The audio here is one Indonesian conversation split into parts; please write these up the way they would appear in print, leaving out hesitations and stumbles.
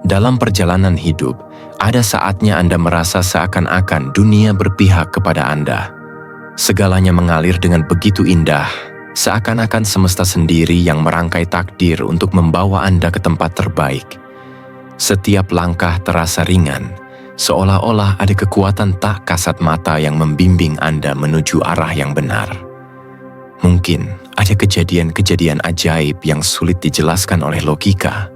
Dalam perjalanan hidup, ada saatnya Anda merasa seakan-akan dunia berpihak kepada Anda. Segalanya mengalir dengan begitu indah, seakan-akan semesta sendiri yang merangkai takdir untuk membawa Anda ke tempat terbaik. Setiap langkah terasa ringan, seolah-olah ada kekuatan tak kasat mata yang membimbing Anda menuju arah yang benar. Mungkin ada kejadian-kejadian ajaib yang sulit dijelaskan oleh logika,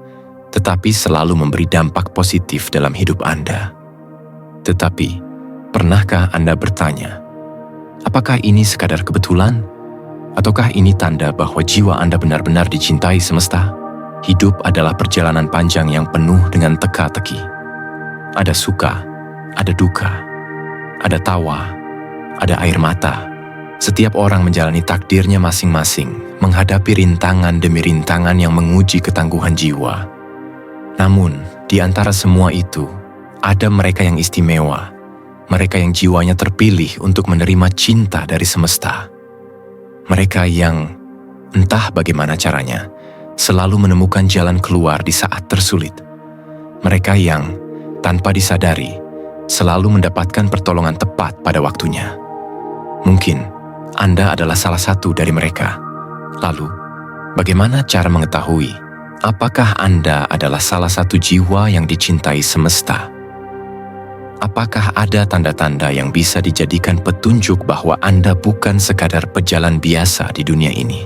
tetapi selalu memberi dampak positif dalam hidup Anda. Tetapi, pernahkah Anda bertanya, apakah ini sekadar kebetulan? Ataukah ini tanda bahwa jiwa Anda benar-benar dicintai semesta? Hidup adalah perjalanan panjang yang penuh dengan teka-teki. Ada suka, ada duka, ada tawa, ada air mata. Setiap orang menjalani takdirnya masing-masing, menghadapi rintangan demi rintangan yang menguji ketangguhan jiwa. Namun, di antara semua itu, ada mereka yang istimewa, mereka yang jiwanya terpilih untuk menerima cinta dari semesta. Mereka yang, entah bagaimana caranya, selalu menemukan jalan keluar di saat tersulit. Mereka yang, tanpa disadari, selalu mendapatkan pertolongan tepat pada waktunya. Mungkin, Anda adalah salah satu dari mereka. Lalu, bagaimana cara mengetahui apakah Anda adalah salah satu jiwa yang dicintai semesta? Apakah ada tanda-tanda yang bisa dijadikan petunjuk bahwa Anda bukan sekadar pejalan biasa di dunia ini?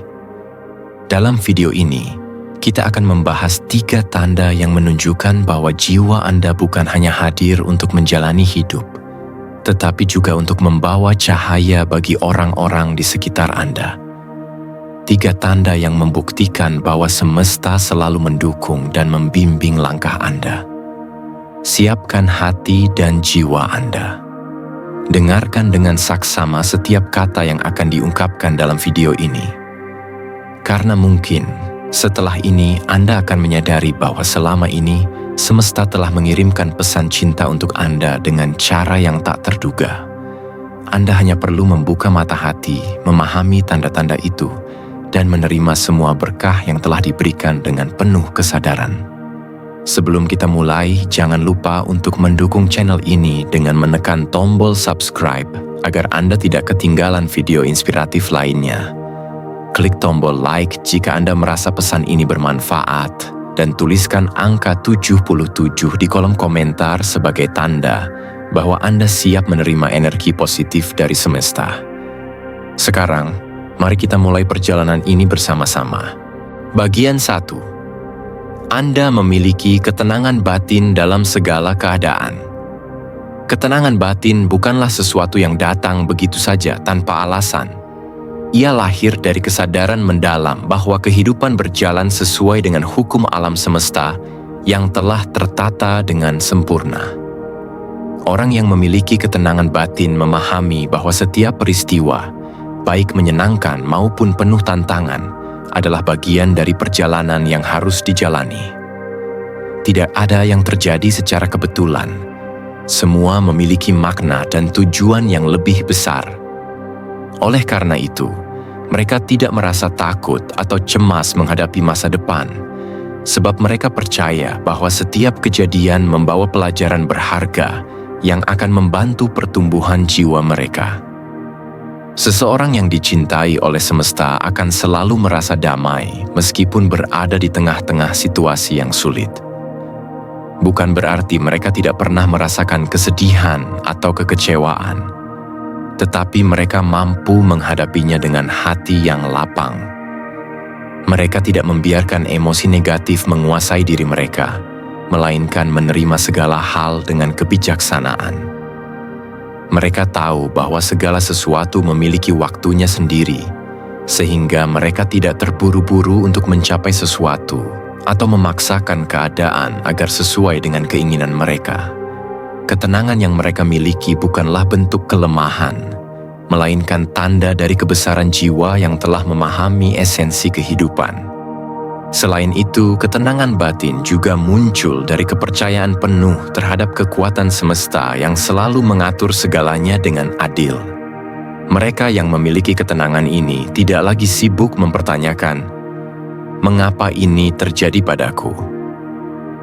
Dalam video ini, kita akan membahas 3 tanda yang menunjukkan bahwa jiwa Anda bukan hanya hadir untuk menjalani hidup, tetapi juga untuk membawa cahaya bagi orang-orang di sekitar Anda. 3 tanda yang membuktikan bahwa semesta selalu mendukung dan membimbing langkah Anda. Siapkan hati dan jiwa Anda. Dengarkan dengan saksama setiap kata yang akan diungkapkan dalam video ini. Karena mungkin setelah ini Anda akan menyadari bahwa selama ini semesta telah mengirimkan pesan cinta untuk Anda dengan cara yang tak terduga. Anda hanya perlu membuka mata hati, memahami tanda-tanda itu, dan menerima semua berkah yang telah diberikan dengan penuh kesadaran. Sebelum kita mulai, jangan lupa untuk mendukung channel ini dengan menekan tombol subscribe agar Anda tidak ketinggalan video inspiratif lainnya. Klik tombol like jika Anda merasa pesan ini bermanfaat dan tuliskan angka 77 di kolom komentar sebagai tanda bahwa Anda siap menerima energi positif dari semesta. Sekarang, mari kita mulai perjalanan ini bersama-sama. Bagian 1. Anda memiliki ketenangan batin dalam segala keadaan. Ketenangan batin bukanlah sesuatu yang datang begitu saja tanpa alasan. Ia lahir dari kesadaran mendalam bahwa kehidupan berjalan sesuai dengan hukum alam semesta yang telah tertata dengan sempurna. Orang yang memiliki ketenangan batin memahami bahwa setiap peristiwa, baik menyenangkan maupun penuh tantangan, adalah bagian dari perjalanan yang harus dijalani. Tidak ada yang terjadi secara kebetulan. Semua memiliki makna dan tujuan yang lebih besar. Oleh karena itu, mereka tidak merasa takut atau cemas menghadapi masa depan, sebab mereka percaya bahwa setiap kejadian membawa pelajaran berharga yang akan membantu pertumbuhan jiwa mereka. Seseorang yang dicintai oleh semesta akan selalu merasa damai meskipun berada di tengah-tengah situasi yang sulit. Bukan berarti mereka tidak pernah merasakan kesedihan atau kekecewaan, tetapi mereka mampu menghadapinya dengan hati yang lapang. Mereka tidak membiarkan emosi negatif menguasai diri mereka, melainkan menerima segala hal dengan kebijaksanaan. Mereka tahu bahwa segala sesuatu memiliki waktunya sendiri, sehingga mereka tidak terburu-buru untuk mencapai sesuatu atau memaksakan keadaan agar sesuai dengan keinginan mereka. Ketenangan yang mereka miliki bukanlah bentuk kelemahan, melainkan tanda dari kebesaran jiwa yang telah memahami esensi kehidupan. Selain itu, ketenangan batin juga muncul dari kepercayaan penuh terhadap kekuatan semesta yang selalu mengatur segalanya dengan adil. Mereka yang memiliki ketenangan ini tidak lagi sibuk mempertanyakan, "Mengapa ini terjadi padaku?"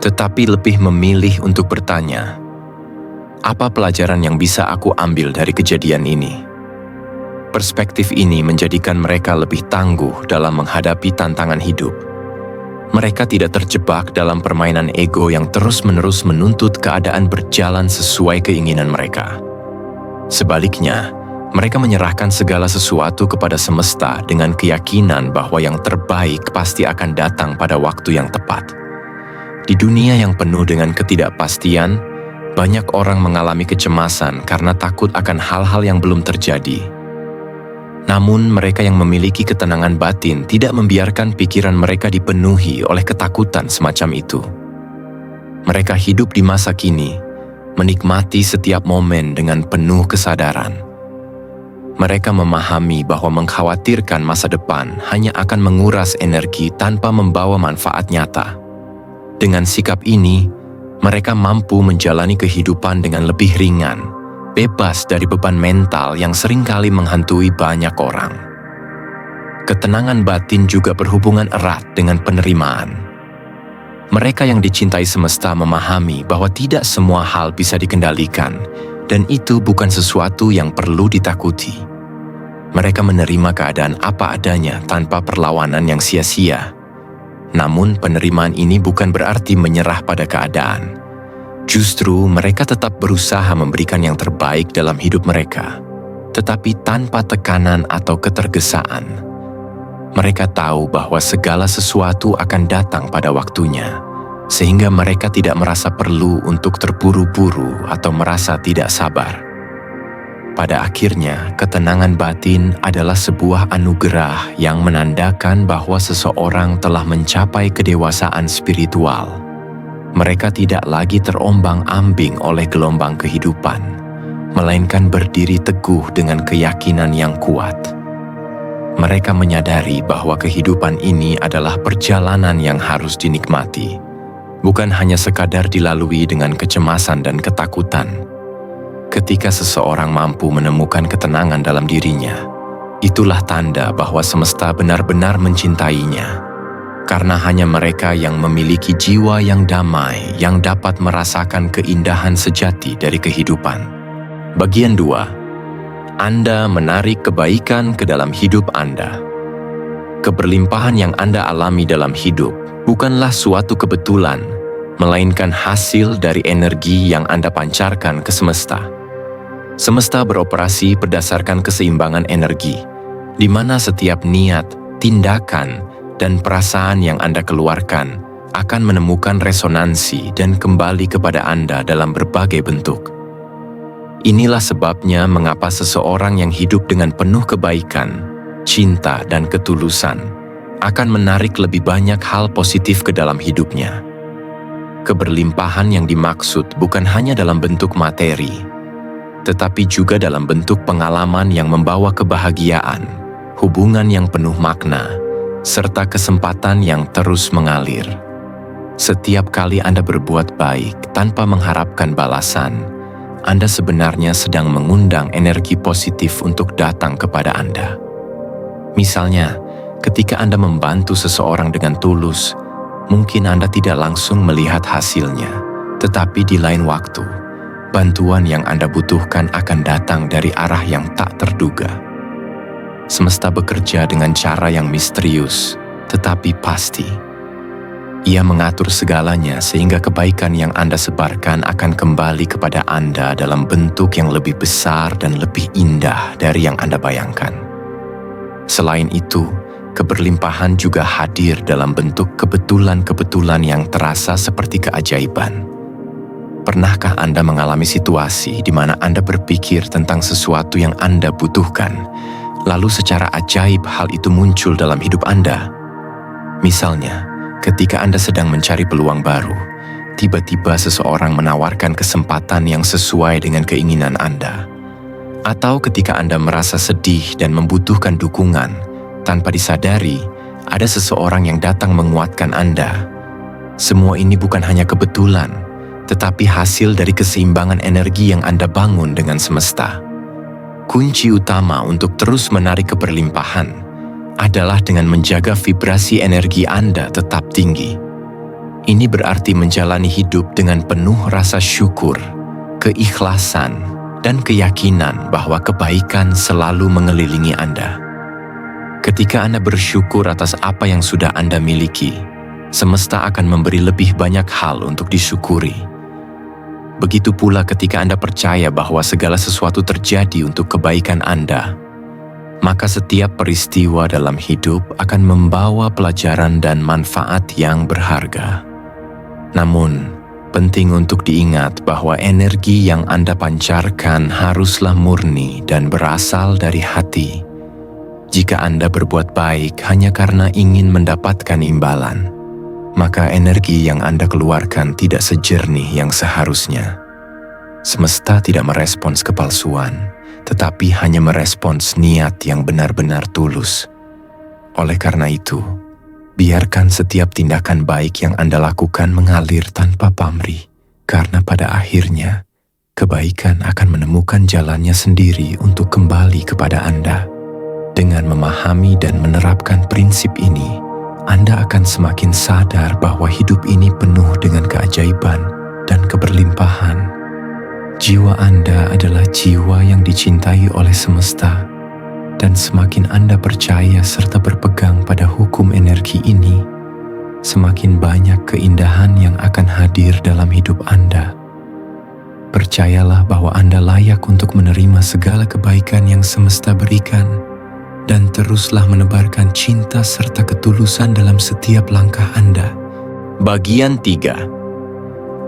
tetapi lebih memilih untuk bertanya, apa pelajaran yang bisa aku ambil dari kejadian ini? Perspektif ini menjadikan mereka lebih tangguh dalam menghadapi tantangan hidup. Mereka tidak terjebak dalam permainan ego yang terus-menerus menuntut keadaan berjalan sesuai keinginan mereka. Sebaliknya, mereka menyerahkan segala sesuatu kepada semesta dengan keyakinan bahwa yang terbaik pasti akan datang pada waktu yang tepat. Di dunia yang penuh dengan ketidakpastian, banyak orang mengalami kecemasan karena takut akan hal-hal yang belum terjadi. Namun, mereka yang memiliki ketenangan batin tidak membiarkan pikiran mereka dipenuhi oleh ketakutan semacam itu. Mereka hidup di masa kini, menikmati setiap momen dengan penuh kesadaran. Mereka memahami bahwa mengkhawatirkan masa depan hanya akan menguras energi tanpa membawa manfaat nyata. Dengan sikap ini, mereka mampu menjalani kehidupan dengan lebih ringan, bebas dari beban mental yang seringkali menghantui banyak orang. Ketenangan batin juga berhubungan erat dengan penerimaan. Mereka yang dicintai semesta memahami bahwa tidak semua hal bisa dikendalikan, dan itu bukan sesuatu yang perlu ditakuti. Mereka menerima keadaan apa adanya tanpa perlawanan yang sia-sia. Namun penerimaan ini bukan berarti menyerah pada keadaan. Justru mereka tetap berusaha memberikan yang terbaik dalam hidup mereka, tetapi tanpa tekanan atau ketergesaan. Mereka tahu bahwa segala sesuatu akan datang pada waktunya, sehingga mereka tidak merasa perlu untuk terburu-buru atau merasa tidak sabar. Pada akhirnya, ketenangan batin adalah sebuah anugerah yang menandakan bahwa seseorang telah mencapai kedewasaan spiritual. Mereka tidak lagi terombang-ambing oleh gelombang kehidupan, melainkan berdiri teguh dengan keyakinan yang kuat. Mereka menyadari bahwa kehidupan ini adalah perjalanan yang harus dinikmati, bukan hanya sekadar dilalui dengan kecemasan dan ketakutan. Ketika seseorang mampu menemukan ketenangan dalam dirinya, itulah tanda bahwa semesta benar-benar mencintainya. Karena hanya mereka yang memiliki jiwa yang damai yang dapat merasakan keindahan sejati dari kehidupan. Bagian 2. Anda menarik kebaikan ke dalam hidup Anda. Keberlimpahan yang Anda alami dalam hidup bukanlah suatu kebetulan, melainkan hasil dari energi yang Anda pancarkan ke semesta. Semesta beroperasi berdasarkan keseimbangan energi, di mana setiap niat, tindakan, dan perasaan yang Anda keluarkan akan menemukan resonansi dan kembali kepada Anda dalam berbagai bentuk. Inilah sebabnya mengapa seseorang yang hidup dengan penuh kebaikan, cinta, dan ketulusan akan menarik lebih banyak hal positif ke dalam hidupnya. Keberlimpahan yang dimaksud bukan hanya dalam bentuk materi, tetapi juga dalam bentuk pengalaman yang membawa kebahagiaan, hubungan yang penuh makna, serta kesempatan yang terus mengalir. Setiap kali Anda berbuat baik tanpa mengharapkan balasan, Anda sebenarnya sedang mengundang energi positif untuk datang kepada Anda. Misalnya, ketika Anda membantu seseorang dengan tulus, mungkin Anda tidak langsung melihat hasilnya, tetapi di lain waktu, bantuan yang Anda butuhkan akan datang dari arah yang tak terduga. Semesta bekerja dengan cara yang misterius, tetapi pasti. Ia mengatur segalanya sehingga kebaikan yang Anda sebarkan akan kembali kepada Anda dalam bentuk yang lebih besar dan lebih indah dari yang Anda bayangkan. Selain itu, keberlimpahan juga hadir dalam bentuk kebetulan-kebetulan yang terasa seperti keajaiban. Pernahkah Anda mengalami situasi di mana Anda berpikir tentang sesuatu yang Anda butuhkan, lalu secara ajaib hal itu muncul dalam hidup Anda? Misalnya, ketika Anda sedang mencari peluang baru, tiba-tiba seseorang menawarkan kesempatan yang sesuai dengan keinginan Anda. Atau ketika Anda merasa sedih dan membutuhkan dukungan, tanpa disadari, ada seseorang yang datang menguatkan Anda. Semua ini bukan hanya kebetulan, tetapi hasil dari keseimbangan energi yang Anda bangun dengan semesta. Kunci utama untuk terus menarik keberlimpahan adalah dengan menjaga vibrasi energi Anda tetap tinggi. Ini berarti menjalani hidup dengan penuh rasa syukur, keikhlasan, dan keyakinan bahwa kebaikan selalu mengelilingi Anda. Ketika Anda bersyukur atas apa yang sudah Anda miliki, semesta akan memberi lebih banyak hal untuk disyukuri. Begitu pula ketika Anda percaya bahwa segala sesuatu terjadi untuk kebaikan Anda, maka setiap peristiwa dalam hidup akan membawa pelajaran dan manfaat yang berharga. Namun, penting untuk diingat bahwa energi yang Anda pancarkan haruslah murni dan berasal dari hati. Jika Anda berbuat baik hanya karena ingin mendapatkan imbalan, maka energi yang Anda keluarkan tidak sejernih yang seharusnya. Semesta tidak merespons kepalsuan, tetapi hanya merespons niat yang benar-benar tulus. Oleh karena itu, biarkan setiap tindakan baik yang Anda lakukan mengalir tanpa pamrih, karena pada akhirnya, kebaikan akan menemukan jalannya sendiri untuk kembali kepada Anda. Dengan memahami dan menerapkan prinsip ini, Anda akan semakin sadar bahwa hidup ini penuh dengan keajaiban dan keberlimpahan. Jiwa Anda adalah jiwa yang dicintai oleh semesta, dan semakin Anda percaya serta berpegang pada hukum energi ini, semakin banyak keindahan yang akan hadir dalam hidup Anda. Percayalah bahwa Anda layak untuk menerima segala kebaikan yang semesta berikan, dan teruslah menebarkan cinta serta ketulusan dalam setiap langkah Anda. Bagian 3.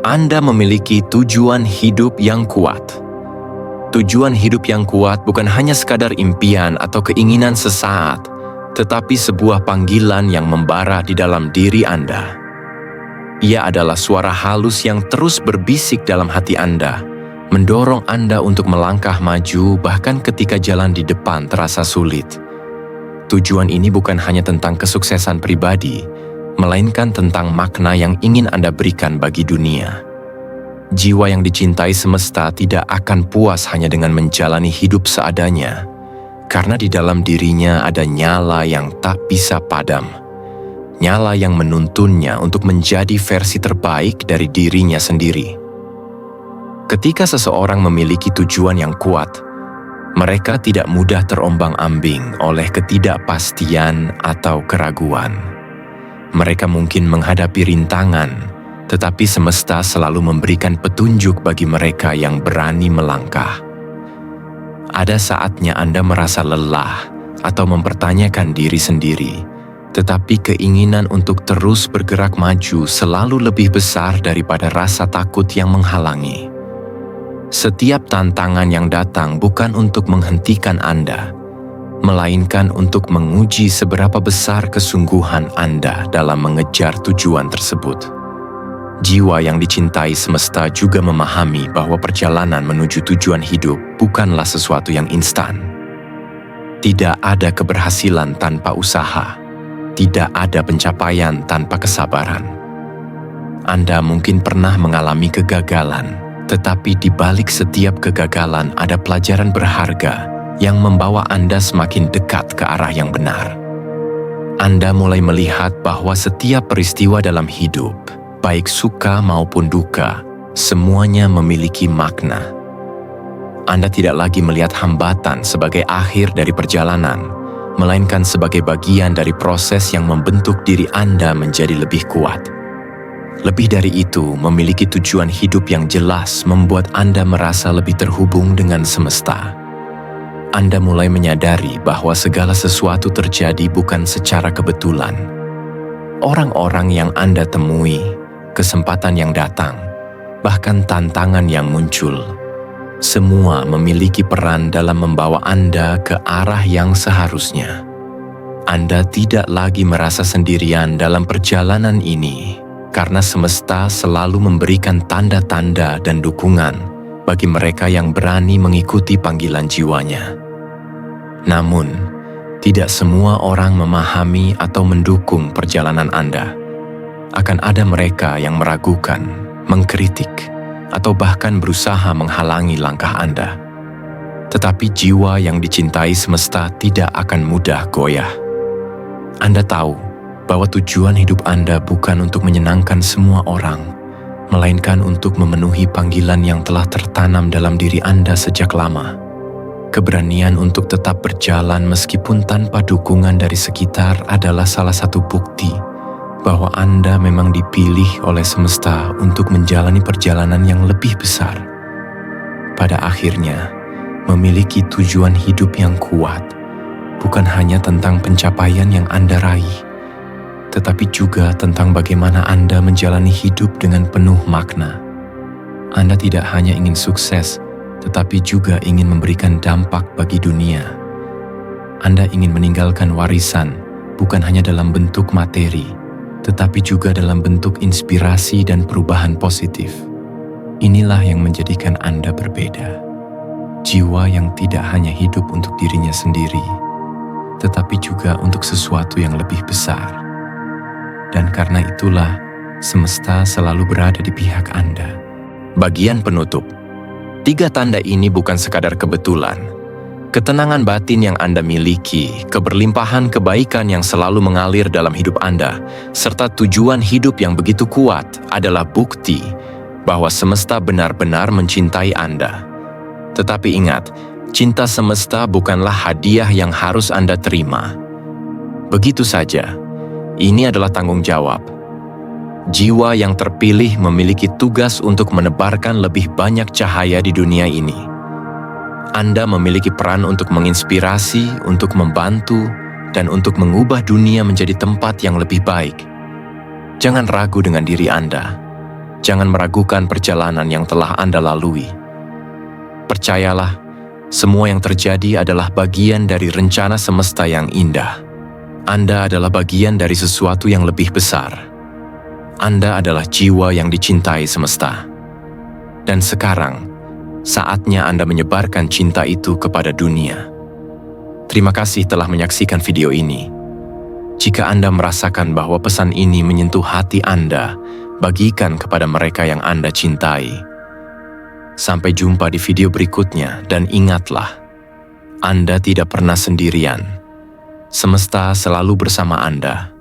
Anda memiliki tujuan hidup yang kuat. Tujuan hidup yang kuat bukan hanya sekadar impian atau keinginan sesaat, tetapi sebuah panggilan yang membara di dalam diri Anda. Ia adalah suara halus yang terus berbisik dalam hati Anda, mendorong Anda untuk melangkah maju bahkan ketika jalan di depan terasa sulit. Tujuan ini bukan hanya tentang kesuksesan pribadi, melainkan tentang makna yang ingin Anda berikan bagi dunia. Jiwa yang dicintai semesta tidak akan puas hanya dengan menjalani hidup seadanya, karena di dalam dirinya ada nyala yang tak bisa padam. Nyala yang menuntunnya untuk menjadi versi terbaik dari dirinya sendiri. Ketika seseorang memiliki tujuan yang kuat, mereka tidak mudah terombang-ambing oleh ketidakpastian atau keraguan. Mereka mungkin menghadapi rintangan, tetapi semesta selalu memberikan petunjuk bagi mereka yang berani melangkah. Ada saatnya Anda merasa lelah atau mempertanyakan diri sendiri, tetapi keinginan untuk terus bergerak maju selalu lebih besar daripada rasa takut yang menghalangi. Setiap tantangan yang datang bukan untuk menghentikan Anda, melainkan untuk menguji seberapa besar kesungguhan Anda dalam mengejar tujuan tersebut. Jiwa yang dicintai semesta juga memahami bahwa perjalanan menuju tujuan hidup bukanlah sesuatu yang instan. Tidak ada keberhasilan tanpa usaha, tidak ada pencapaian tanpa kesabaran. Anda mungkin pernah mengalami kegagalan, tetapi di balik setiap kegagalan ada pelajaran berharga yang membawa Anda semakin dekat ke arah yang benar. Anda mulai melihat bahwa setiap peristiwa dalam hidup, baik suka maupun duka, semuanya memiliki makna. Anda tidak lagi melihat hambatan sebagai akhir dari perjalanan, melainkan sebagai bagian dari proses yang membentuk diri Anda menjadi lebih kuat. Lebih dari itu, memiliki tujuan hidup yang jelas membuat Anda merasa lebih terhubung dengan semesta. Anda mulai menyadari bahwa segala sesuatu terjadi bukan secara kebetulan. Orang-orang yang Anda temui, kesempatan yang datang, bahkan tantangan yang muncul, semua memiliki peran dalam membawa Anda ke arah yang seharusnya. Anda tidak lagi merasa sendirian dalam perjalanan ini, karena semesta selalu memberikan tanda-tanda dan dukungan bagi mereka yang berani mengikuti panggilan jiwanya. Namun, tidak semua orang memahami atau mendukung perjalanan Anda. Akan ada mereka yang meragukan, mengkritik, atau bahkan berusaha menghalangi langkah Anda. Tetapi jiwa yang dicintai semesta tidak akan mudah goyah. Anda tahu bahwa tujuan hidup Anda bukan untuk menyenangkan semua orang, melainkan untuk memenuhi panggilan yang telah tertanam dalam diri Anda sejak lama. Keberanian untuk tetap berjalan meskipun tanpa dukungan dari sekitar adalah salah satu bukti bahwa Anda memang dipilih oleh semesta untuk menjalani perjalanan yang lebih besar. Pada akhirnya, memiliki tujuan hidup yang kuat bukan hanya tentang pencapaian yang Anda raih, tetapi juga tentang bagaimana Anda menjalani hidup dengan penuh makna. Anda tidak hanya ingin sukses, tetapi juga ingin memberikan dampak bagi dunia. Anda ingin meninggalkan warisan, bukan hanya dalam bentuk materi, tetapi juga dalam bentuk inspirasi dan perubahan positif. Inilah yang menjadikan Anda berbeda. Jiwa yang tidak hanya hidup untuk dirinya sendiri, tetapi juga untuk sesuatu yang lebih besar. Dan karena itulah, semesta selalu berada di pihak Anda. Bagian penutup. 3 tanda ini bukan sekadar kebetulan. Ketenangan batin yang Anda miliki, keberlimpahan kebaikan yang selalu mengalir dalam hidup Anda, serta tujuan hidup yang begitu kuat adalah bukti bahwa semesta benar-benar mencintai Anda. Tetapi ingat, cinta semesta bukanlah hadiah yang harus Anda terima. Begitu saja, ini adalah tanggung jawab. Jiwa yang terpilih memiliki tugas untuk menebarkan lebih banyak cahaya di dunia ini. Anda memiliki peran untuk menginspirasi, untuk membantu, dan untuk mengubah dunia menjadi tempat yang lebih baik. Jangan ragu dengan diri Anda. Jangan meragukan perjalanan yang telah Anda lalui. Percayalah, semua yang terjadi adalah bagian dari rencana semesta yang indah. Anda adalah bagian dari sesuatu yang lebih besar. Anda adalah jiwa yang dicintai semesta. Dan sekarang, saatnya Anda menyebarkan cinta itu kepada dunia. Terima kasih telah menyaksikan video ini. Jika Anda merasakan bahwa pesan ini menyentuh hati Anda, bagikan kepada mereka yang Anda cintai. Sampai jumpa di video berikutnya, dan ingatlah, Anda tidak pernah sendirian. Semesta selalu bersama Anda.